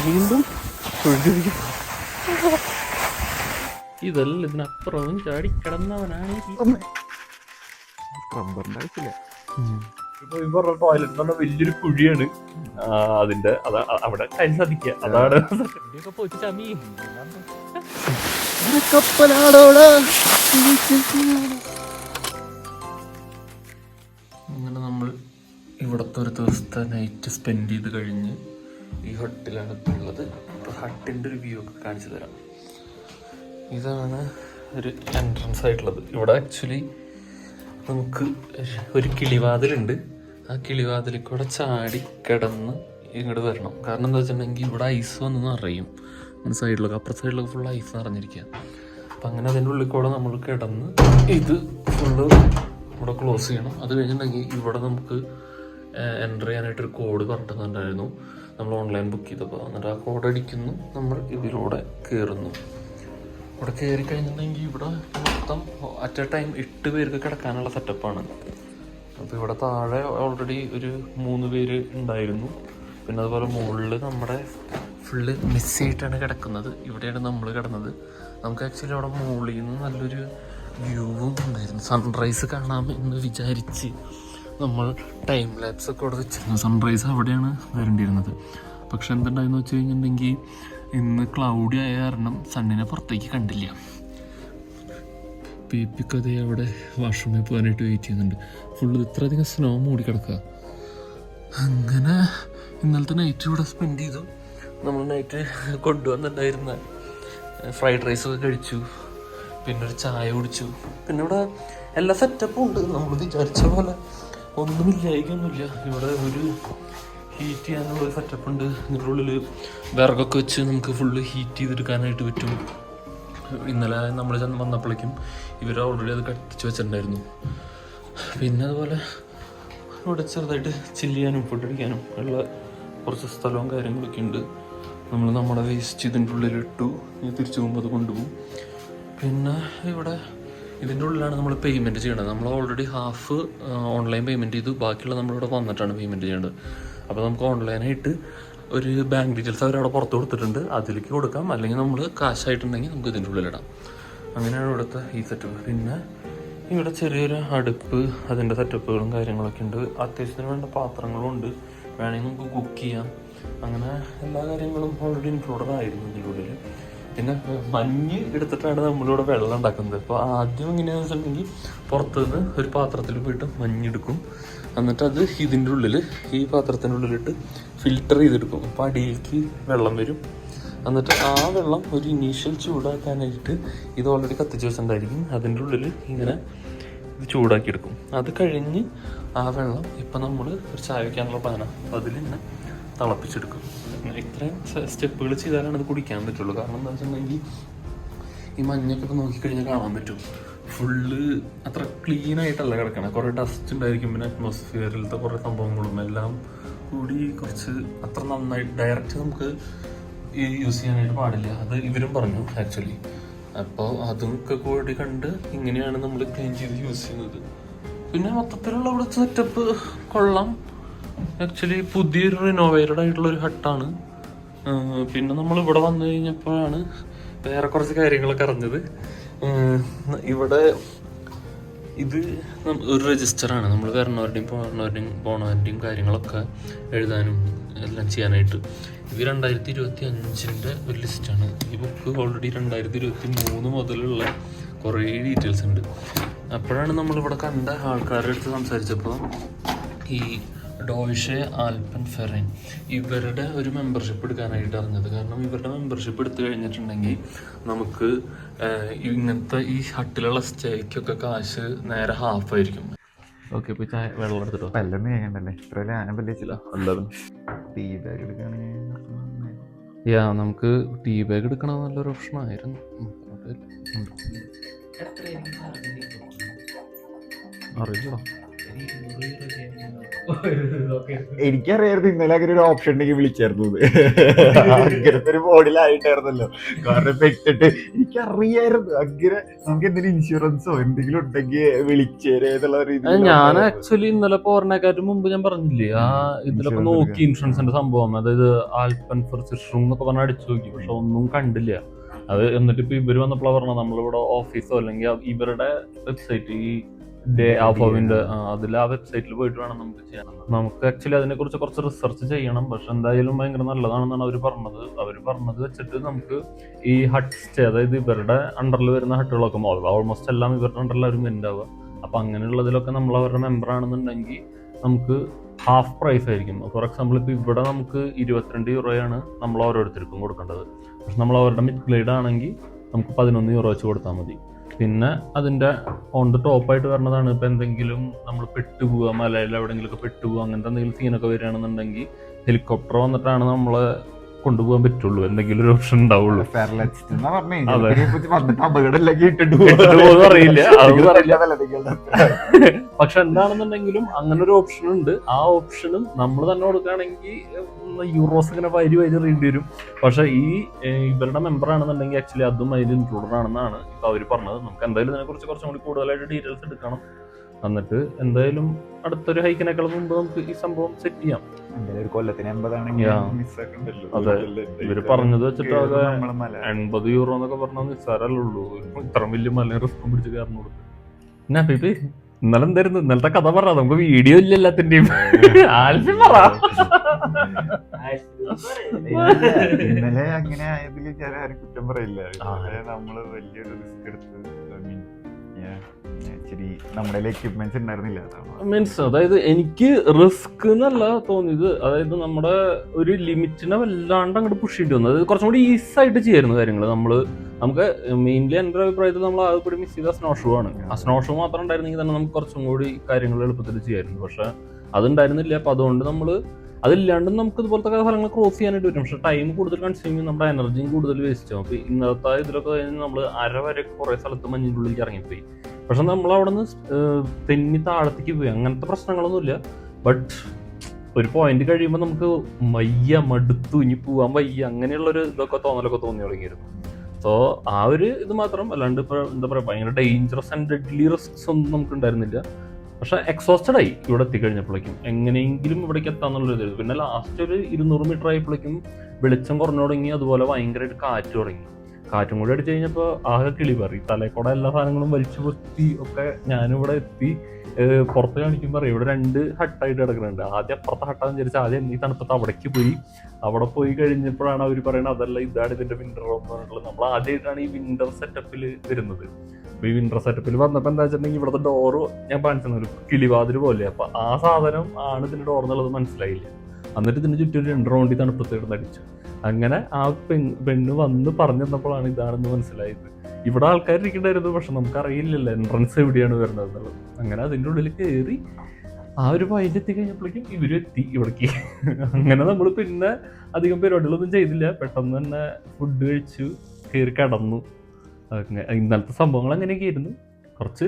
വീണ്ടും ഇതെല്ലാം ഇതിനപ്പുറവും ചാടിക്കിടന്നവനാണ് റബ്ബറിന്റെ ആവശ്യമില്ല. ടോയ്ലറ്റ് പറഞ്ഞ വലിയൊരു കുഴിയാണ്. അതിന്റെ അവിടെ കാര്യം സാധിക്കുക. അതാണ് അങ്ങനെ നമ്മൾ ഇവിടുത്തെ ഒരു ദിവസത്തെ നൈറ്റ് സ്പെൻഡ് ചെയ്ത് കഴിഞ്ഞ് ഈ ഹട്ടിലാണ് ഉള്ളത്. ഹട്ടിൻ്റെ ഒരു വ്യൂ ഒക്കെ കാണിച്ചു തരാം. ഇതാണ് ഒരു എൻട്രൻസ് ആയിട്ടുള്ളത്. ഇവിടെ ആക്ച്വലി നമുക്ക് ഒരു കിളിവാതിലുണ്ട്. ആ കിളിവാതിലിൽ കൂടെ ചാടി കിടന്ന് ഇങ്ങോട്ട് വരണം. കാരണം എന്താ വെച്ചിട്ടുണ്ടെങ്കിൽ ഇവിടെ ഐസ് വന്ന് നിറയും. സൈഡിലൊക്കെ അപ്പുറത്തെ സൈഡിലൊക്കെ ഫുൾ ഐസ് നിറഞ്ഞിരിക്കുക. അപ്പം അങ്ങനെ അതിൻ്റെ ഉള്ളിൽ കൂടെ നമ്മൾ കിടന്ന് ഇത് ഫുള്ള് ഇവിടെ ക്ലോസ് ചെയ്യണം. അത് കഴിഞ്ഞിട്ടുണ്ടെങ്കിൽ ഇവിടെ നമുക്ക് എൻ്റർ ചെയ്യാനായിട്ടൊരു കോഡ് പറഞ്ഞിട്ടുണ്ടായിരുന്നു. നമ്മൾ ഓൺലൈൻ ബുക്ക് ചെയ്തപ്പോൾ എന്നിട്ട് ആ കോഡ് അടിക്കുന്നു, നമ്മൾ ഇതിലൂടെ കയറുന്നു. ഇവിടെ കയറി കഴിഞ്ഞിട്ടുണ്ടെങ്കിൽ ഇവിടെ മൊത്തം അറ്റ് എ ടൈം 8 പേർക്ക് കിടക്കാനുള്ള സെറ്റപ്പാണ്. അപ്പോൾ ഇവിടെ താഴെ ഓൾറെഡി ഒരു 3 പേര് ഉണ്ടായിരുന്നു. പിന്നെ അതുപോലെ മുകളിൽ നമ്മുടെ ഫുള്ള് മിസ്സായിട്ടാണ് കിടക്കുന്നത്. ഇവിടെയാണ് നമ്മൾ കിടന്നത്. നമുക്ക് ആക്ച്വലി അവിടെ മുകളിൽ നിന്ന് നല്ലൊരു വ്യൂവും ഉണ്ടായിരുന്നു. സൺറൈസ് കാണാമെന്ന് വിചാരിച്ച് നമ്മൾ ടൈം ലാപ്സ് ഒക്കെ അവിടെ വെച്ചിരുന്നു. സൺറൈസ് അവിടെയാണ് വരേണ്ടിയിരുന്നത്. പക്ഷെ എന്തുണ്ടായെന്ന് വെച്ച് കഴിഞ്ഞിട്ടുണ്ടെങ്കിൽ ഇന്ന് ക്ലൗഡി ആയ കാരണം സണ്ണിനെ പുറത്തേക്ക് കണ്ടില്ല. പീപ്പിക്കതേ അവിടെ വാഷ്റൂമിൽ പോകാനായിട്ട് വെയിറ്റ് ചെയ്യുന്നുണ്ട്. ഫുള്ള് ഇത്രയധികം സ്നോ മൂടി കിടക്കുക. അങ്ങനെ ഇന്നലത്തെ നൈറ്റ് ഇവിടെ സ്പെൻഡ് ചെയ്തു. നമ്മൾ നൈറ്റ് കൊണ്ടുവന്നിട്ടുണ്ടായിരുന്ന ഫ്രൈഡ് റൈസ് ഒക്കെ കഴിച്ചു. പിന്നെ ഒരു ചായ കുടിച്ചു. പിന്നെ ഇവിടെ എല്ലാ സെറ്റപ്പും ഉണ്ട്. നമ്മൾ വിചാരിച്ച പോലെ ഒന്നുമില്ലായിരിക്കൊന്നുമില്ല. ഇവിടെ ഒരു ഹീറ്റ് ചെയ്യാനുള്ള ഒരു സെറ്റപ്പ് ഉണ്ട്. ഇതിൻ്റെ ഉള്ളിൽ വിറകൊക്കെ വെച്ച് നമുക്ക് ഫുള്ള് ഹീറ്റ് ചെയ്തെടുക്കാനായിട്ട് പറ്റും. ഇന്നലെ നമ്മൾ വന്നപ്പോഴേക്കും ഇവർ ഓൾറെഡി അത് കത്തിച്ച് വെച്ചിട്ടുണ്ടായിരുന്നു. പിന്നെ അതുപോലെ ഇവിടെ ചെറുതായിട്ട് ചില്ല് ചെയ്യാനും ഫുഡ് അടിക്കാനും ഉള്ള കുറച്ച് സ്ഥലവും കാര്യങ്ങളൊക്കെ ഉണ്ട്. നമ്മൾ നമ്മുടെ വേസ്റ്റ് ഇതിൻ്റെ ഉള്ളിലിട്ടു. തിരിച്ചു പോകുമ്പോൾ അത് കൊണ്ടുപോകും. പിന്നെ ഇവിടെ ഇതിൻ്റെ ഉള്ളിലാണ് നമ്മൾ പേയ്മെൻറ്റ് ചെയ്യേണ്ടത്. നമ്മൾ ഓൾറെഡി ഹാഫ് ഓൺലൈൻ പേയ്മെൻറ്റ് ചെയ്തു. ബാക്കിയുള്ള നമ്മളിവിടെ വന്നിട്ടാണ് പേയ്മെൻറ്റ് ചെയ്യേണ്ടത്. അപ്പോൾ നമുക്ക് ഓൺലൈനായിട്ട് ഒരു ബാങ്ക് ഡീറ്റെയിൽസ് അവരവിടെ പുറത്ത് കൊടുത്തിട്ടുണ്ട്. അതിലേക്ക് കൊടുക്കാം. അല്ലെങ്കിൽ നമ്മൾ കാശായിട്ടുണ്ടെങ്കിൽ നമുക്ക് ഇതിൻ്റെ ഉള്ളിലിടാം. അങ്ങനെയാണ് ഇവിടുത്തെ ഈ സെറ്റപ്പ്. പിന്നെ ഇവിടെ ചെറിയൊരു അടുപ്പ്, അതിൻ്റെ സെറ്റപ്പുകളും കാര്യങ്ങളൊക്കെ ഉണ്ട്. അത്യാവശ്യത്തിന് വേണ്ട പാത്രങ്ങളും ഉണ്ട്. വേണമെങ്കിൽ നമുക്ക് കുക്ക് ചെയ്യാം. അങ്ങനെ എല്ലാ കാര്യങ്ങളും ഓൾറെഡി ഇൻക്ലൂഡഡ് ആയിരുന്നു ഇതിൻ്റെ ഉള്ളിൽ. പിന്നെ മഞ്ഞ് എടുത്തിട്ടാണ് നമ്മളിവിടെ വെള്ളം ഉണ്ടാക്കുന്നത്. അപ്പോൾ ആദ്യം എങ്ങനെയാണെന്ന് വെച്ചിട്ടുണ്ടെങ്കിൽ പുറത്തുനിന്ന് ഒരു പാത്രത്തിൽ പോയിട്ട് മഞ്ഞെടുക്കും. എന്നിട്ട് അത് ഇതിൻ്റെ ഉള്ളിൽ ഈ പാത്രത്തിൻ്റെ ഉള്ളിലിട്ട് ഫിൽറ്റർ ചെയ്തെടുക്കും. അപ്പോൾ അടിയിലേക്ക് വെള്ളം വരും. എന്നിട്ട് ആ വെള്ളം ഒരു ഇനീഷ്യൽ ചൂടാക്കാനായിട്ട് ഇത് ഓൾറെഡി കത്തിച്ച് വെച്ചിട്ടുണ്ടായിരിക്കും. അതിൻ്റെ ഉള്ളിൽ ഇങ്ങനെ ഇത് ചൂടാക്കിയെടുക്കും. അത് കഴിഞ്ഞ് ആ വെള്ളം ഇപ്പം നമ്മൾ ഒരു ചായ വയ്ക്കാനുള്ള പാന അപ്പോൾ അതിലിങ്ങനെ തിളപ്പിച്ചെടുക്കും. ഇത്രയും സ്റ്റെപ്പുകൾ ചെയ്താലാണ് അത് കുടിക്കാൻ പറ്റുള്ളൂ. കാരണം എന്താ വെച്ചിട്ടുണ്ടെങ്കിൽ ഈ മഞ്ഞൊക്കെ ഇപ്പോൾ നോക്കിക്കഴിഞ്ഞാൽ കാണാൻ പറ്റും. ഫുള്ള് അത്ര ക്ലീൻ ആയിട്ടല്ല കിടക്കണം. കുറേ ഡസ്റ്റ് ഉണ്ടായിരിക്കും. പിന്നെ അറ്റ്മോസ്ഫിയറിലത്തെ കുറേ സംഭവങ്ങളും എല്ലാം കൂടി കുറച്ച് അത്ര നന്നായിട്ട് ഡയറക്റ്റ് നമുക്ക് യൂസ് ചെയ്യാനായിട്ട് പാടില്ല. അത് ഇവരും പറഞ്ഞു ആക്ച്വലി. അപ്പോൾ അതൊക്കെ കൂടി കണ്ട് ഇങ്ങനെയാണ് നമ്മൾ ക്ലീൻ ചെയ്ത് യൂസ് ചെയ്യുന്നത്. പിന്നെ മൊത്തത്തിലുള്ള ഇവിടെ സെറ്റപ്പ് കൊള്ളാം. ആക്ച്വലി പുതിയൊരു റിനോവേറ്റഡ് ആയിട്ടുള്ളൊരു ഹട്ടാണ്. പിന്നെ നമ്മൾ ഇവിടെ വന്നു കഴിഞ്ഞപ്പോഴാണ് വേറെ കുറച്ച് കാര്യങ്ങളൊക്കെ അറിഞ്ഞത്. ഇവിടെ ഇത് ഒരു രജിസ്റ്ററാണ്. നമ്മൾ വരണവരുടെയും പോണവരുടെയും കാര്യങ്ങളൊക്കെ എഴുതാനും എല്ലാം ചെയ്യാനായിട്ട്. ഇത് 2025 ഒരു ലിസ്റ്റാണ്. ഈ ബുക്ക് ഓൾറെഡി 2023 മുതലുള്ള കുറേ ഡീറ്റെയിൽസ് ഉണ്ട്. അപ്പോഴാണ് നമ്മളിവിടെ കണ്ട ആൾക്കാരുടെ അടുത്ത് സംസാരിച്ചപ്പോൾ ഈ ഡോയ്ഷെ ആൽപ്പൻ ഫെറൈൻ ഇവരുടെ ഒരു മെമ്പർഷിപ്പ് എടുക്കാനായിട്ട് അറിഞ്ഞത്. കാരണം ഇവരുടെ മെമ്പർഷിപ്പ് എടുത്തു കഴിഞ്ഞിട്ടുണ്ടെങ്കിൽ നമുക്ക് ഇങ്ങനത്തെ ഈ ഹട്ടിലുള്ള സ്റ്റേക്കൊക്കെ കാശ് നേരെ ഹാഫായിരിക്കും. ഓക്കെ, ഇപ്പോൾ ചായ വെള്ളം എടുത്തിട്ടോ. എല്ലാം വേഗണ്ടല്ലേ? ഇത്ര ഞാൻ പറ്റിച്ചില്ല. എന്തായാലും ടീ ബാഗ് എടുക്കുകയാണെങ്കിൽ നമുക്ക് ടീ ബാഗ് എടുക്കണ നല്ലൊരു ഓപ്ഷൻ ആയിരുന്നു. അറിയില്ല. എനിക്കറിയായിരുന്നു ഇന്നലെ അങ്ങനെ ഒരു ഓപ്ഷൻ ഉണ്ടെങ്കിൽ വിളിച്ചായിരുന്നു അങ്ങനത്തെ ഒരു മോഡിലായിട്ടായിരുന്നല്ലോ. കാരണം പെട്ടിട്ട് എനിക്കറിയായിരുന്നു അങ്ങനെ നമുക്ക് എന്തെങ്കിലും ഇൻഷുറൻസോ എന്തെങ്കിലും ഉണ്ടെങ്കിൽ വിളിച്ചേരെ എന്നുള്ള രീതിയിൽ. ഞാൻ ആക്ച്വലി ഇന്നലെ പോരണേക്കാട്ടും മുമ്പ് ഞാൻ പറഞ്ഞില്ലേ ഇതിലൊക്കെ നോക്കി ഇൻഷുറൻസിന്റെ സംഭവം, അതായത് ആൽപ്പൻഫർസിഷറും എന്നൊക്കെ പറഞ്ഞാൽ അടിച്ചു നോക്കി, പക്ഷെ ഒന്നും കണ്ടില്ല. അത് എന്നിട്ട് ഇപ്പൊ ഇവര് വന്നപ്പോഴാണ് പറഞ്ഞത് നമ്മളിവിടെ ഓഫീസോ അല്ലെങ്കിൽ ഇവരുടെ വെബ്സൈറ്റ് ഈ ഡേ ആഫോവിന്റെ അതിൽ ആ വെബ്സൈറ്റിൽ പോയിട്ട് വേണം നമുക്ക് ചെയ്യാൻ. നമുക്ക് ആക്ച്വലി അതിനെ കുറിച്ച് കുറച്ച് റിസർച്ച് ചെയ്യണം, പക്ഷെ എന്തായാലും ഭയങ്കര നല്ലതാണെന്നാണ് അവർ പറഞ്ഞത് വെച്ചിട്ട് നമുക്ക് ഈ ഹട്ട് സ്റ്റേ, അതായത് ഇവരുടെ അണ്ടറിൽ വരുന്ന ഹട്ടുകളൊക്കെ ഓൾമോസ്റ്റ് എല്ലാം ഇവരുടെ അണ്ടറിലായിരിക്കും ഉണ്ടാവുക. അപ്പൊ അങ്ങനെയുള്ളതിലൊക്കെ നമ്മൾ അവരുടെ മെമ്പർ ആണെന്നുണ്ടെങ്കിൽ നമുക്ക് ഹാഫ് പ്രൈസ് ആയിരിക്കും. ഫോർ എക്സാമ്പിൾ ഇപ്പൊ ഇവിടെ നമുക്ക് 22 യൂറോയാണ് നമ്മൾ ഓരോരുത്തർക്കും കൊടുക്കേണ്ടത്. പക്ഷെ നമ്മൾ അവരുടെ മിഡ് ഗ്ലേഡ് ആണെങ്കിൽ നമുക്ക് 11 യൂറോ വെച്ച് കൊടുത്താൽ മതി. പിന്നെ അതിന്റെ ഓൺ ദ ടോപ്പ് ആയിട്ട് വരുന്നതാണ് ഇപ്പൊ എന്തെങ്കിലും നമ്മൾ പെട്ടുപോവുക, മലയിൽ എവിടെയെങ്കിലും പെട്ടുപോവുക, അങ്ങനത്തെ എന്തെങ്കിലും സീനൊക്കെ വരികയാണെന്നുണ്ടെങ്കിൽ ഹെലികോപ്റ്റർ വന്നിട്ടാണ് നമ്മളെ കൊണ്ടുപോകാൻ പറ്റുള്ളൂ, എന്തെങ്കിലും ഒരു ഓപ്ഷൻ ഉണ്ടാവുള്ളൂ. അറിയില്ല പക്ഷെ എന്താണെന്നുണ്ടെങ്കിലും അങ്ങനെ ഒരു ഓപ്ഷൻ ഉണ്ട്. ആ ഓപ്ഷനും നമ്മൾ തന്നെ കൊടുക്കുകയാണെങ്കിൽ യൂറോസ് ഇങ്ങനെ വരി റീഡ് വരും. പക്ഷെ ഈ ഇവരുടെ മെമ്പർ ആണെന്നുണ്ടെങ്കിൽ ആക്ച്വലി അതും അതിൽ ഇൻക്ലൂഡഡ് ആണെന്നാണ് ഇപ്പൊ അവർ പറഞ്ഞത്. നമുക്ക് എന്തായാലും ഇതിനെ കുറിച്ച് കുറച്ചും കൂടി കൂടുതലായിട്ട് ഡീറ്റെയിൽസ് എടുക്കണം. എന്നിട്ട് എന്തായാലും അടുത്തൊരു ഹൈക്കിനേക്കാൾ മുമ്പ് നമുക്ക് ഈ സംഭവം സെറ്റ് ചെയ്യാം. അതെ, ഇവര് പറഞ്ഞത് വെച്ചിട്ട് 80 യൂറോ എന്നൊക്കെ പറഞ്ഞാൽ നിസ്സാരല്ലുള്ളൂ. ഇത്ര വലിയ മല റിസ്ക് പിടിച്ച് കയറുന്നു കൊടുത്ത്. എന്നാ പിപി ഇന്നലെ എന്തായിരുന്നു ഇന്നലത്തെ കഥ പറ, നമുക്ക് വീഡിയോ ഇല്ല എല്ലാത്തിന്റെയും. ആൽഫി പറ. ഇന്നലെ അങ്ങനെ ആയതിൽ ഞാൻ ആരും കുറ്റം പറയില്ല. നമ്മള് വലിയൊരു റിസ്ക് എടുത്ത് നമ്മുടെ എക്യുപ്മെന്റ്സ് ഉണ്ടായിരുന്നില്ല. മീൻസ് അതായത് എനിക്ക് റിസ്ക് എന്നല്ല തോന്നിയത്, അതായത് നമ്മുടെ ഒരു ലിമിറ്റിനെ വല്ലാണ്ട് അങ്ങോട്ട് പുഷ് ചെയ്യേണ്ടി വന്നു. അതായത് കുറച്ചും കൂടി ഈസി ആയിട്ട് ചെയ്യായിരുന്നു കാര്യങ്ങൾ. നമുക്ക് മെയിൻലി എൻ്റെ അഭിപ്രായത്തിൽ നമ്മൾ ആകെ കൂടി മിസ് ചെയ്ത സ്നോ ഷൂ ആണ്. ആ സ്നോ ഷൂ മാത്രം ഉണ്ടായിരുന്നെങ്കിൽ തന്നെ നമുക്ക് കുറച്ചും കൂടി കാര്യങ്ങൾ എളുപ്പത്തിൽ ചെയ്യായിരുന്നു. പക്ഷെ അതുണ്ടായിരുന്നില്ല. അപ്പൊ അതുകൊണ്ട് നമ്മൾ അതില്ലാണ്ടും നമുക്ക് ഇതുപോലത്തെ സ്ഥലങ്ങൾ ക്രോസ് ചെയ്യാനായിട്ട് വരും. പക്ഷെ ടൈം കൂടുതൽ കൺസ്യൂം ചെയ്യും, നമ്മുടെ എനർജിയും കൂടുതൽ വേസ്റ്റ് ആവും. അപ്പൊ ഇന്നത്തെ ഇതിലൊക്കെ കഴിഞ്ഞ് നമ്മൾ വരെ കുറെ സ്ഥലത്ത് മഞ്ഞിൻ്റെ ഉള്ളിലേക്ക് ഇറങ്ങിപ്പോയി. പക്ഷെ നമ്മൾ അവിടെ നിന്ന് തെന്നി താഴത്തേക്ക് പോയി, അങ്ങനത്തെ പ്രശ്നങ്ങളൊന്നുമില്ല. ബട്ട് ഒരു പോയിന്റ് കഴിയുമ്പോൾ നമുക്ക് മടുത്തു, ഇനി പോവാൻ വയ്യ, അങ്ങനെയുള്ളൊരു ഇതൊക്കെ തോന്നലൊക്കെ തോന്നി തുടങ്ങിയിരുന്നു. സോ ആ ഒരു ഇത് മാത്രം, അല്ലാണ്ട് ഇപ്പൊ എന്താ പറയാ ഭയങ്കര ഡേഞ്ചറസ് ആൻഡ് ഡെഡ്ലി റിസ്ക്സ് ഒന്നും നമുക്ക് ഉണ്ടായിരുന്നില്ല. പക്ഷെ എക്സോസ്റ്റഡ് ആയി ഇവിടെ എത്തിക്കഴിഞ്ഞപ്പോഴേക്കും, എങ്ങനെയെങ്കിലും ഇവിടേക്ക് എത്താന്നുള്ളൊരു ഇത്. പിന്നെ ലാസ്റ്റ് ഒരു 200 മീറ്റർ ആയപ്പോഴേക്കും വെളിച്ചം കുറഞ്ഞു തുടങ്ങി, അതുപോലെ ഭയങ്കരമായിട്ട് കാറ്റ് തുടങ്ങി. കാറ്റും കൂടി അടിച്ചു കഴിഞ്ഞപ്പോൾ ആകെ കിളി പറ തലക്കൂടെ എല്ലാ സാധനങ്ങളും വലിച്ചു പൊത്തി ഒക്കെ. ഞാനിവിടെ എത്തി പുറത്ത് കാണിക്കുമ്പോൾ ഇവിടെ 2 ഹട്ടായിട്ട് കിടക്കുന്നുണ്ട്. ആദ്യം അപ്പുറത്തെ ഹട്ടാന്ന് വിചാരിച്ചാൽ ആദ്യം ഈ തണുപ്പത്ത് അവിടേക്ക് പോയി. അവിടെ പോയി കഴിഞ്ഞപ്പോഴാണ് അവർ പറയുന്നത് അതല്ല, ഇതാണ് ഇതിന്റെ വിന്റർ റൂം എന്ന് പറഞ്ഞിട്ടുള്ളത്. നമ്മൾ ആദ്യമായിട്ടാണ് ഈ വിന്റർ സെറ്റപ്പിൽ വരുന്നത്. ഈ വിന്റർ സെറ്റപ്പിൽ വന്നപ്പോൾ എന്താ വെച്ചിട്ടുണ്ടെങ്കിൽ ഇവിടുത്തെ ഡോറ് ഞാൻ കാണിച്ചത് ഒരു കിളിവാതിൽ പോലെ. അപ്പൊ ആ സാധനം ആണ് ഇതിന്റെ ഡോർ എന്നുള്ളത് മനസ്സിലായില്ല. എന്നിട്ട് ഇതിന്റെ ചുറ്റും 2 റൗണ്ടി തണുപ്പത്ത് കിടന്ന് അടിച്ചു. അങ്ങനെ ആ പെണ്ണ് വന്ന് പറഞ്ഞു തന്നപ്പോഴാണ് ഇതാണെന്ന് മനസ്സിലായത്. ഇവിടെ ആൾക്കാരിരിക്കണ്ടായിരുന്നു, പക്ഷെ നമുക്കറിയില്ലല്ലോ എൻട്രൻസ് എവിടെയാണ് വരുന്നത് എന്നുള്ളത്. അങ്ങനെ അതിൻ്റെ ഉള്ളിൽ കയറി ആ ഒരു പോയിന്റ് എത്തിക്കഴിഞ്ഞപ്പോഴേക്കും ഇവരും എത്തി ഇവിടേക്ക്. അങ്ങനെ നമ്മൾ പിന്നെ അധികം പരിപാടികളൊന്നും ചെയ്തില്ല, പെട്ടെന്ന് തന്നെ ഫുഡ് കഴിച്ചു കയറി കിടന്നു. ഇന്നലത്തെ സംഭവങ്ങൾ അങ്ങനെയൊക്കെ ആയിരുന്നു. കുറച്ച്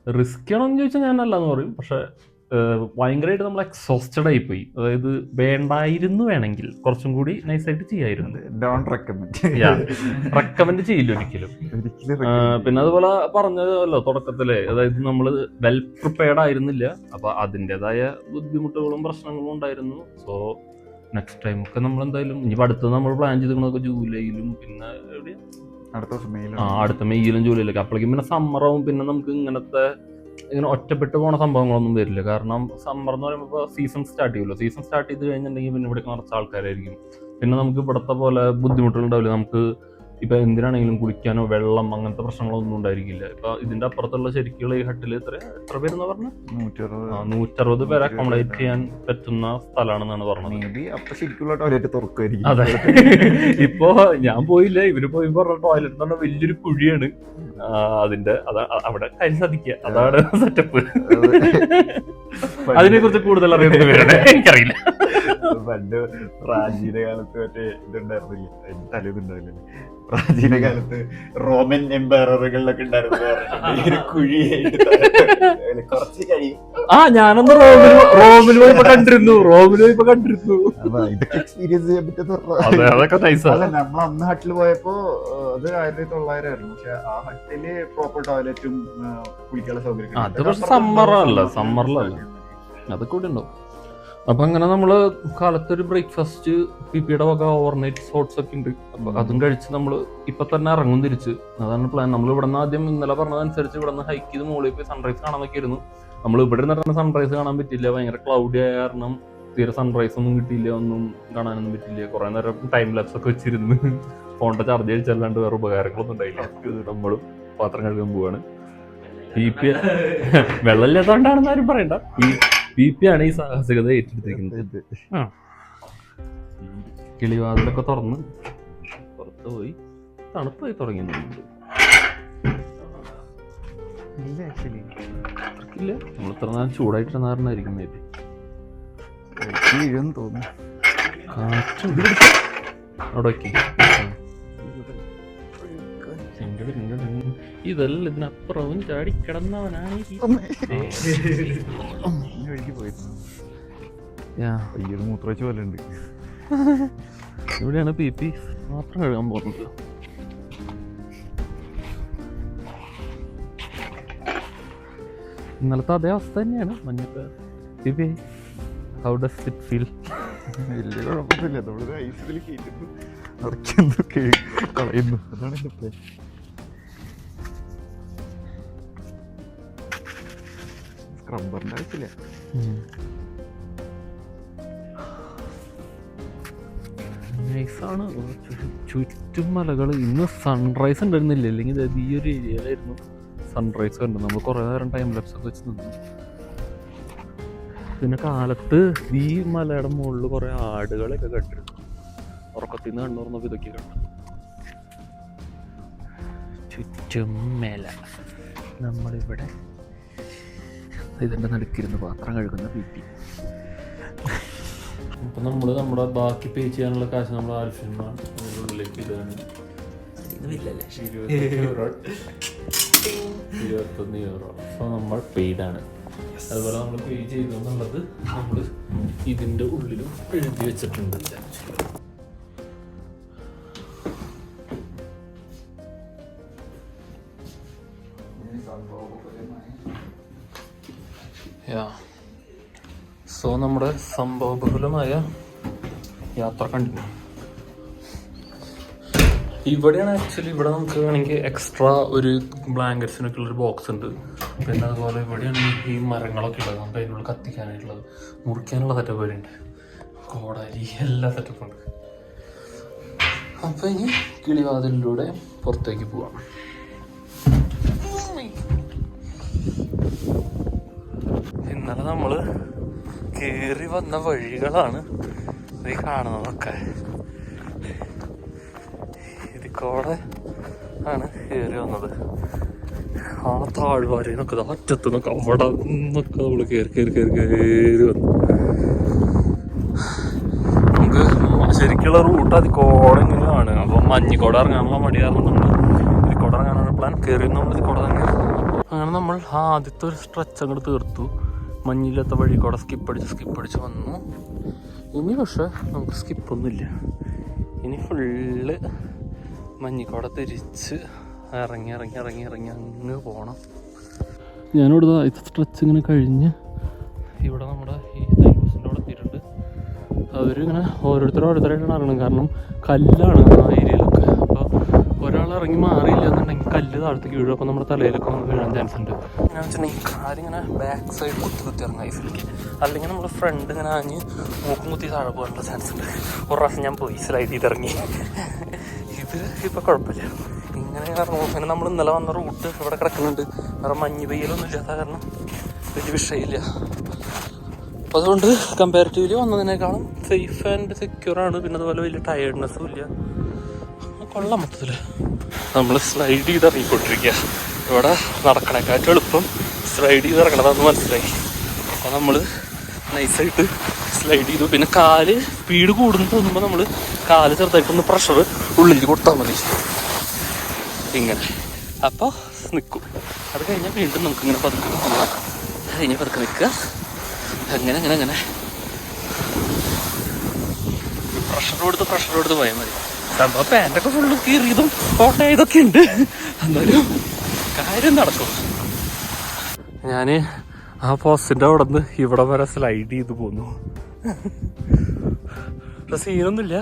റിസ്ക് ആണെന്ന് ചോദിച്ചാൽ ഞാൻ അല്ലാന്ന് പറയും, പക്ഷെ ഭയങ്കരമായിട്ട് നമ്മൾ എക്സോസ്റ്റഡ് ആയിപ്പോയി. അതായത് വേണ്ടായിരുന്നു, വേണമെങ്കിൽ കുറച്ചും കൂടി നൈസായിട്ട് ചെയ്യായിരുന്നു. റെക്കമെൻഡ് ചെയ്യില്ല ഒരിക്കലും. പിന്നെ അതുപോലെ പറഞ്ഞതല്ലോ തുടക്കത്തില്, അതായത് നമ്മൾ വെൽ പ്രിപ്പയർഡ് ആയിരുന്നില്ല. അപ്പൊ അതിൻ്റെതായ ബുദ്ധിമുട്ടുകളും പ്രശ്നങ്ങളും ഉണ്ടായിരുന്നു. സോ നെക്സ്റ്റ് ടൈം ഒക്കെ നമ്മൾ എന്തായാലും ഇനി അടുത്ത് നമ്മൾ പ്ലാൻ ചെയ്തിരിക്കുന്നതൊക്കെ ജൂലൈയിലും പിന്നെ എവിടെയാ അടുത്ത മെയ്യിലും ജൂലൈയിലൊക്കെ. അപ്പോഴേക്കും പിന്നെ സമ്മറാവും. പിന്നെ നമുക്ക് ഇങ്ങനെ ഒറ്റപ്പെട്ട് പോണ സംഭവങ്ങളൊന്നും വരില്ല. കാരണം സമ്മർ എന്ന് പറയുമ്പോൾ സീസൺ സ്റ്റാർട്ട് ചെയ്യുമല്ലോ. സീസൺ സ്റ്റാർട്ട് ചെയ്ത് കഴിഞ്ഞിട്ടുണ്ടെങ്കിൽ പിന്നെ ഇവിടെ നിറച്ച ആൾക്കാരായിരിക്കും. പിന്നെ നമുക്ക് ഇവിടുത്തെ പോലെ ബുദ്ധിമുട്ടുകൾ ഉണ്ടാവില്ല. നമുക്ക് ഇപ്പൊ എന്തിനാണെങ്കിലും കുളിക്കാനോ വെള്ളം അങ്ങനത്തെ പ്രശ്നങ്ങളൊന്നും ഉണ്ടായിരിക്കില്ല. ഇപ്പൊ ഇതിന്റെ അപ്പുറത്തുള്ള ശരിക്കുള്ള ഈ ഹട്ടിൽ എത്ര പേരെന്നാ പറഞ്ഞത്? 160 പേരെ അക്കോമഡേറ്റ് ചെയ്യാൻ പറ്റുന്ന സ്ഥലമാണെന്നാണ് പറഞ്ഞത്. അപ്പൊ ശരിക്കുള്ള ടോയ്ലറ്റ് തുറക്കുമായിരിക്കും. അതെ, ഇപ്പൊ ഞാൻ പോയില്ല, ഇവര് പോയി പറഞ്ഞ ടോയ്ലറ്റ് എന്ന് പറഞ്ഞാൽ വലിയൊരു കുഴിയാണ്. അതിന്റെ അവിടെ കാര്യം സാധിക്കുക, അതാണ് സെറ്റപ്പ്. അതിനെ കുറിച്ച് കൂടുതൽ അറിയുന്നവരാണ്, എനിക്കറിയില്ല. പണ്ട് പ്രാചീന കാലത്ത് മറ്റേ ഇതുണ്ടായിരുന്നില്ല, തലേന്നുണ്ടാവില്ല, പ്രാചീന കാലത്ത് റോമൻ എംപയറുകളിലൊക്കെ ഉണ്ടായിരുന്നു കുഴി കുറച്ച് കഴിയും. ഞാനൊന്ന് റോമിൽ പോയപ്പോ കണ്ടിരുന്നു. ഇതൊക്കെ എക്സ്പീരിയൻസ് ചെയ്യാൻ പറ്റുന്ന നമ്മൾ അന്ന് ഹട്ടിൽ പോയപ്പോ അത് 1900 ആയിരുന്നു. പക്ഷെ ആ ഹട്ടില് പ്രോപ്പർ ടോയ്ലറ്റും കുളിക്കാനുള്ള സൗകര്യം. അത് പക്ഷെ സമ്മറിലല്ല അതൊക്കെ കൂടെ ഉണ്ടാവും. അപ്പൊ അങ്ങനെ നമ്മള് കാലത്തൊരു ബ്രേക്ക്ഫാസ്റ്റ് പിപിയുടെ വക ഓവർനൈറ്റ് സോട്ട്സ് ഒക്കെ ഉണ്ട്. അപ്പൊ അതും കഴിച്ച് നമ്മള് ഇപ്പൊ തന്നെ ഇറങ്ങും തിരിച്ച്. അതാണ് പ്ലാൻ. നമ്മൾ ഇവിടെ നിന്ന് ആദ്യം ഇന്നലെ പറഞ്ഞതനുസരിച്ച് ഇവിടെ നിന്ന് ഹൈക്ക് ചെയ്ത് മുകളിൽ പോയി സൺറൈസ് കാണാൻ നോക്കിയിരുന്നു. നമ്മൾ ഇവിടെ നിന്നിട്ട് സൺറൈസ് കാണാൻ പറ്റില്ല, ഭയങ്കര ക്ലൗഡി ആയ കാരണം തീരെ സൺറൈസ് ഒന്നും കിട്ടിയില്ല, ഒന്നും കാണാനൊന്നും പറ്റില്ല. കുറെ നേരം ടൈം ലാപ്സ് ഒക്കെ വെച്ചിരുന്ന് ഫോണിന്റെ ചാർജ് കഴിച്ചല്ലാണ്ട് വേറെ ഉപകാരങ്ങളൊന്നും ഉണ്ടായില്ല. നമ്മളും പാത്രം കഴുകാൻ പോവാണ്. വെള്ളമില്ലാത്തതുകൊണ്ടാണെന്ന് ആരും പറയണ്ട, BP ആണ് ഈ സാഹസികത ഏറ്റെടുത്തിരിക്കുന്നത്. കിളിവാതിലൊക്കെ തുറന്ന് പുറത്ത് പോയി തണുപ്പായി തുടങ്ങിയിട്ടുണ്ട്. ഇല്ല, നമ്മൾ ഇത്ര നേരം ചൂടായിട്ടിരുന്നായിരുന്നായിരിക്കും മേബി. തോന്നുന്നു അവിടെ ഇതെല്ലാം ഇതിനപ്പുറവും ചാടിക്കിടന്നവനാണ്. മൂത്രവെച്ച പോലെ ഉണ്ട്. ഇവിടെയാണ് PP മാത്രം കഴുകാൻ പോകുന്നത്. ഇന്നലത്തെ അതേ അവസ്ഥ തന്നെയാണ്. മഞ്ഞൊക്കെ PP, how does it feel? വലിയ കുഴപ്പമില്ല. നമ്മള് ഐസിൽ കയറ്റുന്നു, അടയ്ക്കുന്നു, കളയുന്നു. അതാണ് എൻ്റെ പ്ലാൻ. സ്ക്രബ്ബറിൻ്റെ ആവശ്യമില്ല. നൈസാണ്. ചുറ്റും മലകൾ. ഇന്ന് സൺറൈസ് ഉണ്ടായിരുന്നില്ല, അല്ലെങ്കിൽ ഈ ഒരു ഏരിയയിലായിരുന്നു സൺറൈസ് കണ്ടു. നമ്മൾ കുറേ നേരം ടൈം ലാപ്സ് ഒക്കെ വെച്ച് നിന്നു. പിന്നെ കാലത്ത് ഈ മലയുടെ മുകളിൽ കുറെ ആടുകളൊക്കെ കണ്ടിരുന്നു. ഉറക്കത്തിൽ നിന്ന് കണ്ടുറന്നപ്പോൾ ഇതൊക്കെ കണ്ടു. ചുറ്റും മേല. നമ്മളിവിടെ ഇതിൻ്റെ നടുക്കിരുന്ന് പാത്രം കഴുകുന്ന PP. അപ്പം നമ്മൾ നമ്മുടെ ബാക്കി പേ ചെയ്യാനുള്ള കാശ് നമ്മൾ ആവശ്യമാണ് ഉള്ളിലേക്ക് ഇതാണ്. 21 euro. അപ്പോൾ നമ്മൾ പെയ്ഡാണ്. അതുപോലെ നമ്മൾ പേ ചെയ്തു എന്നുള്ളത് നമ്മൾ ഇതിൻ്റെ ഉള്ളിലും എഴുതി വെച്ചിട്ടുണ്ട്. സോ നമ്മുടെ സംഭവബഹുലമായ യാത്ര കണ്ടിന്യൂ. ഇവിടെയാണ് ആക്ച്വലി. ഇവിടെ നമുക്ക് വേണമെങ്കിൽ എക്സ്ട്രാ ഒരു ബ്ലാങ്കറ്റ്സിനൊക്കെ ഉള്ളൊരു ബോക്സ് ഉണ്ട്. പിന്നെ അതുപോലെ ഇവിടെയാണ് ഈ മരങ്ങളൊക്കെ ഉള്ളത്. നമുക്ക് അതിനുള്ളിൽ കത്തിക്കാനായിട്ടുള്ളത്, മുറിക്കാനുള്ള സെറ്റപ്പ് വരെ ഉണ്ട്. കോടാലി എല്ലാ സെറ്റപ്പും ഉണ്ട്. അപ്പം ഇനി കിളിവാതിലിലൂടെ പുറത്തേക്ക് പോവാം. ഇന്നലെ നമ്മൾ കയറി വന്ന വഴികളാണ് ഈ കാണുന്നതൊക്കെ. ഇതിക്കൂടെ ആണ് കയറി വന്നത്. ആ താഴ്വാരനൊക്കെ അറ്റത്തു നിന്നൊക്കെ അവിടെ നിന്നൊക്കെ നമ്മൾ കയറി വന്നു. നമുക്ക് ശരിക്കുള്ള റൂട്ട് അതിക്കോടെ ഇങ്ങനെയാണ്. അപ്പം മഞ്ഞിക്കോടെ ഇറങ്ങാനുള്ള മടി കാരണം നമ്മൾ ഇതിക്കോടെ ഇറങ്ങാനുള്ള പ്ലാൻ. കയറി നമ്മൾ ഇതിക്കോടെ തന്നെ. അങ്ങനെ നമ്മൾ ആദ്യത്തെ ഒരു സ്ട്രെച്ച് അങ്ങോട്ട് തീർത്തു. മഞ്ഞില്ലാത്ത വഴി കൂടെ സ്കിപ്പടിച്ച് വന്നു. ഇനി പക്ഷെ നമുക്ക് സ്കിപ്പൊന്നുമില്ല. ഇനി ഫുള്ള് മഞ്ഞിക്കോടെ തിരിച്ച് ഇറങ്ങി അങ്ങ് പോകണം. ഞാനിവിടെ സ്ട്രെച്ച് ഇങ്ങനെ കഴിഞ്ഞ് ഇവിടെ നമ്മുടെ ഈ ടൈം ബസ്സിൻ്റെ അവിടെ എത്തിയിട്ടുണ്ട്. അവരിങ്ങനെ ഓരോരുത്തരായിട്ടാണ് ഇറങ്ങണം. കാരണം കല്ലാണ് ആ ഏരിയയിലൊക്കെ. അപ്പോൾ ഒരാൾ ഇറങ്ങി മാറിയില്ല എന്നുണ്ടെങ്കിൽ കല്ല് താഴത്തേക്ക് വീഴും. അപ്പോൾ നമ്മുടെ തലയിലൊക്കെ വന്ന് വീഴാൻ ചാൻസ് ഉണ്ട്. എന്നു വെച്ചിട്ടുണ്ടെങ്കിൽ കാലിങ്ങനെ ബാക്ക് സൈഡ് കുത്തി ഇറങ്ങും ഐസിലേക്ക്. അല്ലെങ്കിൽ നമ്മുടെ ഫ്രണ്ട് ഇങ്ങനെ ആഞ്ഞ് മൂക്കും കുത്തി താഴെ പോകാനുള്ള ചാൻസ് ഉണ്ട്. ഒരു പ്രാവശ്യം ഞാൻ പോയി സ്ലൈഡ് ചെയ്തിറങ്ങി. ഇത് ഇപ്പോൾ കുഴപ്പമില്ല. ഇങ്ങനെ ഇറങ്ങും. പിന്നെ നമ്മൾ ഇന്നലെ വന്ന റൂട്ട് ഇവിടെ കിടക്കുന്നുണ്ട്. വേറെ മഞ്ഞ് പെയ്യലൊന്നും ഇല്ലാത്ത കാരണം വലിയ വിഷയമില്ല. അപ്പോൾ അതുകൊണ്ട് കമ്പാരിറ്റീവ്ലി വന്നതിനേക്കാളും സേഫ് ആൻഡ് സെക്യൂർ ആണ്. പിന്നെ അതുപോലെ വലിയ ടയേർഡ്നെസ്സും ഇല്ല. കൊള്ളാം മൊത്തത്തിൽ. നമ്മൾ സ്ലൈഡ് ചെയ്ത് ഇറങ്ങിക്കൊണ്ടിരിക്കുക. ഇവിടെ നടക്കണേക്കാട്ടും എളുപ്പം സ്ലൈഡ് ചെയ്ത് ഇറങ്ങണതാണെന്ന് മനസ്സിലായി. അപ്പോൾ നമ്മൾ നൈസായിട്ട് സ്ലൈഡ് ചെയ്തു. പിന്നെ കാല് സ്പീഡ് കൂടുന്നു തോന്നുമ്പോൾ നമ്മൾ കാല് ചെറുതായിട്ടൊന്ന് പ്രഷർ ഉള്ളിൽ കൊടുത്താൽ മതി ഇങ്ങനെ. അപ്പോൾ നിൽക്കും. അത് കഴിഞ്ഞാൽ വീണ്ടും നമുക്കിങ്ങനെ പതുക്കെ പോകാം. കഴിഞ്ഞ് പതുക്കെ നിൽക്കുക. അങ്ങനെ അങ്ങനെ അങ്ങനെ പ്രഷർ കൊടുത്ത് പോയാൽ മതി. സംഭവം പാൻറ്റൊക്കെ ഫുള്ള് കീറിയതും കോട്ടയതൊക്കെ ഉണ്ട്, എന്നാലും കാര്യം നടക്കും. ഞാൻ ആ പോസ്റ്റിൻ്റെ അവിടെ നിന്ന് ഇവിടെ വരെ സ്ലൈഡ് ചെയ്ത് പോന്നു. പക്ഷെ സീനൊന്നുമില്ല.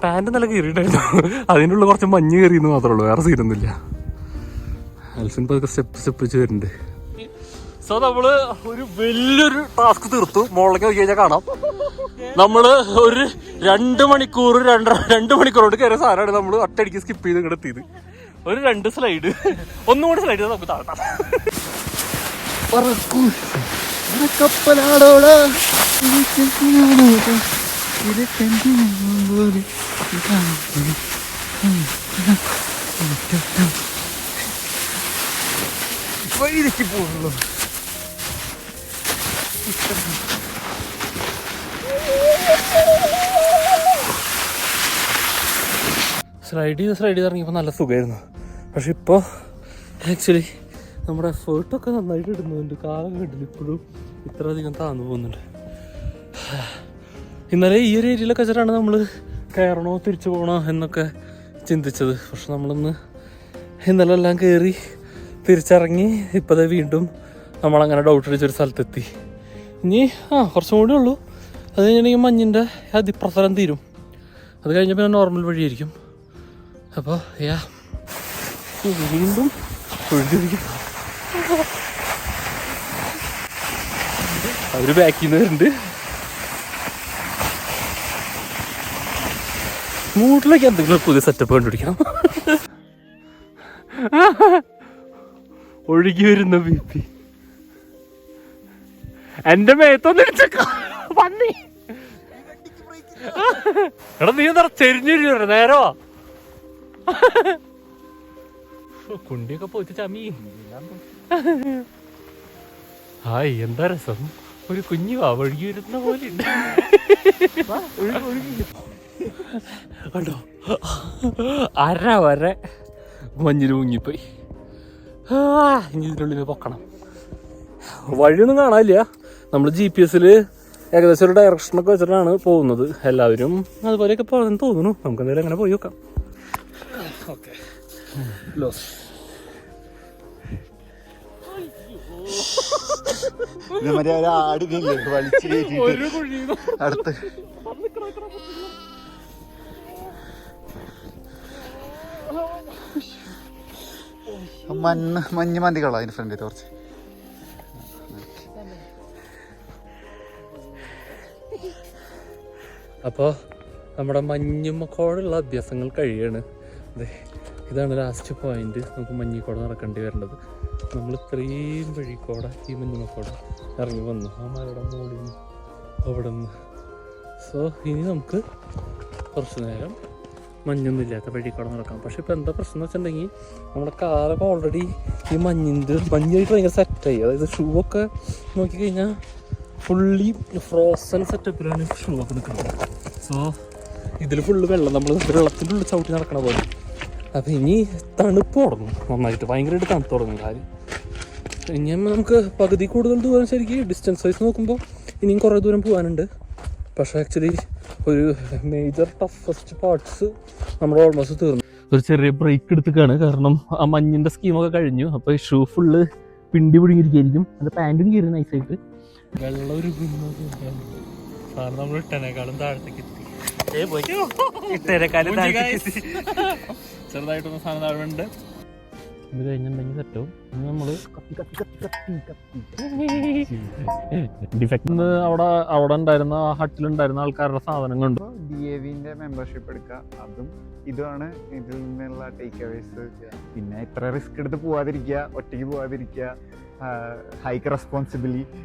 പാൻറ് നല്ല കീറിയിട്ടായിരുന്നു, അതിൻ്റെ ഉള്ളിൽ കുറച്ച് മഞ്ഞ് കയറിയെന്ന് മാത്രമേ ഉള്ളൂ, വേറെ സീനൊന്നുമില്ല. അൽഫിൻ പതുക്കെ സ്റ്റെപ്പ് വെച്ച് വരുന്നുണ്ട്. സോ നമ്മള് ഒരു വലിയൊരു ടാസ്ക് തീർത്തു. മുകളിലേക്ക് നോക്കി കഴിഞ്ഞാൽ കാണാം, നമ്മള് ഒരു 2 മണിക്കൂർ കൊണ്ട് കയറിയ സാധനമാണ് നമ്മൾ ഒറ്റയടിക്ക് സ്കിപ്പ് ചെയ്ത് ഇങ്ങോട്ട് എത്തിയത്. ഒരു 2 സ്ലൈഡ്, ഒന്നും കൂടി സ്ലൈഡ് ചെയ്താൽ നമുക്ക് താഴ്ത്താം. കപ്പലാടോടാ വഴിയിലേക്ക് പോകുള്ളൂ. സ്ലൈഡ് ചെയ്ത് ഇറങ്ങിയപ്പോൾ നല്ല സുഖമായിരുന്നു. പക്ഷെ ഇപ്പോൾ ആക്ച്വലി നമ്മുടെ എഫേർട്ടൊക്കെ നന്നായിട്ട് ഇടുന്നുണ്ട്. കാലം കണ്ടില്ല ഇപ്പോഴും ഇത്ര അധികം താന്നു പോകുന്നുണ്ട്. ഇന്നലെ ഈ ഒരു ഏരിയയിലൊക്കെ വെച്ചിട്ടാണ് നമ്മൾ കയറണോ തിരിച്ചു പോകണോ എന്നൊക്കെ ചിന്തിച്ചത്. പക്ഷെ ഇന്നലെ എല്ലാം കയറി തിരിച്ചിറങ്ങി ഇപ്പോഴേ വീണ്ടും നമ്മളങ്ങനെ ഡൗട്ട് അടിച്ചൊരു സ്ഥലത്തെത്തി. ഇനി കുറച്ചും കൂടി ഉള്ളൂ. അത് കഴിഞ്ഞിട്ടുണ്ടെങ്കിൽ മഞ്ഞിൻ്റെ അതിപ്രസരം തീരും. അത് കഴിഞ്ഞാൽ പിന്നെ നോർമൽ വഴിയായിരിക്കും. അപ്പോൾ വീണ്ടും ഒഴുകിയിരിക്കും. അവർ ബാക്കിൽ നിന്ന് വരുന്നുണ്ട്. മൂട്ടിലേക്ക് എന്തെങ്കിലും പുതിയ സെറ്റപ്പ് കണ്ടുപിടിക്കണം. ഒഴുകി വരുന്ന BP എന്റെ മേത്തൊന്നിടിച്ചേക്കാം. എടാ നീ എന്താ ചെരിഞ്ഞിരിഞ്ഞ നേരോ കുണ്ടിയൊക്കെ പോയിട്ട് ചമി. ഹായ്, എന്താ രസം. ഒരു കുഞ്ഞു ഒഴുകി വരുന്ന പോലെ ഉണ്ട്. കണ്ടോ, അര വരെ മഞ്ഞിൽ മുങ്ങിപ്പോയി. ഇനി ഇതിനുള്ളിൽ പൊക്കണം. വഴിയൊന്നും കാണാനില്ല. നമ്മൾ GPS ഏകദേശം ഒരു ഡയറക്ഷനൊക്കെ വെച്ചിട്ടാണ് പോകുന്നത്. എല്ലാവരും അതുപോലെയൊക്കെ പോകുന്നു തോന്നുന്നു. നമുക്ക് എന്തായാലും അങ്ങനെ പോയി നോക്കാം. ഓക്കെ, അടുത്ത് മഞ്ഞ് മന്തികളാ അതിന് ഫ്രണ്ട് കുറച്ച്. അപ്പോൾ നമ്മുടെ മഞ്ഞുമക്കോടുള്ള അഭ്യാസങ്ങൾ കഴിയാണ്. ഇതാണ് ലാസ്റ്റ് പോയിന്റ്. നമുക്ക് മഞ്ഞിക്കോട് നടക്കേണ്ടി വരേണ്ടത്. നമ്മൾ ഇത്രയും വഴിക്കോടെ ഈ മഞ്ഞുമക്കോട് ഇറങ്ങി വന്നു ആ മലയുടെ മുകളിൽ നിന്ന് അവിടെ നിന്ന്. സോ ഇനി നമുക്ക് കുറച്ച് നേരം മഞ്ഞൊന്നും ഇല്ലാത്ത വഴിക്കോടെ നടക്കാം. പക്ഷെ ഇപ്പോൾ എന്താ പ്രശ്നം എന്ന് വെച്ചിട്ടുണ്ടെങ്കിൽ നമ്മുടെ കാലൊക്കെ ഓൾറെഡി ഈ മഞ്ഞായിട്ട് ഭയങ്കര സെറ്റായി. അതായത് ഷൂ ഒക്കെ നോക്കിക്കഴിഞ്ഞാൽ ഫുള്ളി ഫ്രോസൺ സെറ്റപ്പിലാണ് ഷൂ ഒക്കെ നിൽക്കുന്നത്. സോ ഇതിൽ ഫുള്ള് വെള്ളം, നമ്മൾ വെള്ളത്തിൻ്റെ ഉള്ളിൽ ചവിട്ടി നടക്കണ പോലെ. അപ്പം ഇനി തണുപ്പ് തുടങ്ങും നന്നായിട്ട്, ഭയങ്കരമായിട്ട് തണുപ്പ് തുടങ്ങും കാര്യം. ഇനി നമുക്ക് പകുതി കൂടുതൽ ദൂരം ശരിക്കും ഡിസ്റ്റൻസ് വൈസ് നോക്കുമ്പോൾ ഇനിയും കുറേ ദൂരം പോകാനുണ്ട്. പക്ഷേ ആക്ച്വലി ഒരു മേജർ ടഫസ്റ്റ് പാർട്സ് നമ്മൾ ഓൾമോസ്റ്റ് തീർന്നു. ഒരു ചെറിയ ബ്രേക്ക് എടുത്തിക്കാണ്, കാരണം ആ മഞ്ഞിൻ്റെ സ്കീമൊക്കെ കഴിഞ്ഞു. അപ്പോൾ ഈ ഷൂ ഫുള്ള് പിണ്ടി പിടിങ്ങിയിരിക്കും. അതിൻ്റെ പാൻറ്റും കീറി നൈസായിട്ട്. വെള്ളം ഒരു സാധനം നമ്മൾ ഇട്ടേനേക്കാളും താഴത്തേക്ക് എത്തി. ഇട്ടേനേക്കാളും ചെറുതായിട്ടൊന്ന് സാധനം താഴുണ്ട്. ഇത് കഴിഞ്ഞിട്ടുണ്ടെങ്കിൽ സെറ്റാവും. ഇനി നമ്മള് ഡിഫക്ട് അവിടെ ഉണ്ടായിരുന്ന ആ ഹട്ടിലുണ്ടായിരുന്ന ആൾക്കാരുടെ സാധനം കൊണ്ട് DAVന്റെ മെമ്പർഷിപ്പ് എടുക്കുക. അതും ഇതുമാണ് ഇതിൽ നിന്നുള്ള ടേക്ക് അവേസ്. പിന്നെ ഇത്ര റിസ്ക് എടുത്ത് പോവാതിരിക്കുക, ഒറ്റയ്ക്ക് പോവാതിരിക്കുക, ഹൈക്ക് റെസ്പോൺസിബിലിറ്റി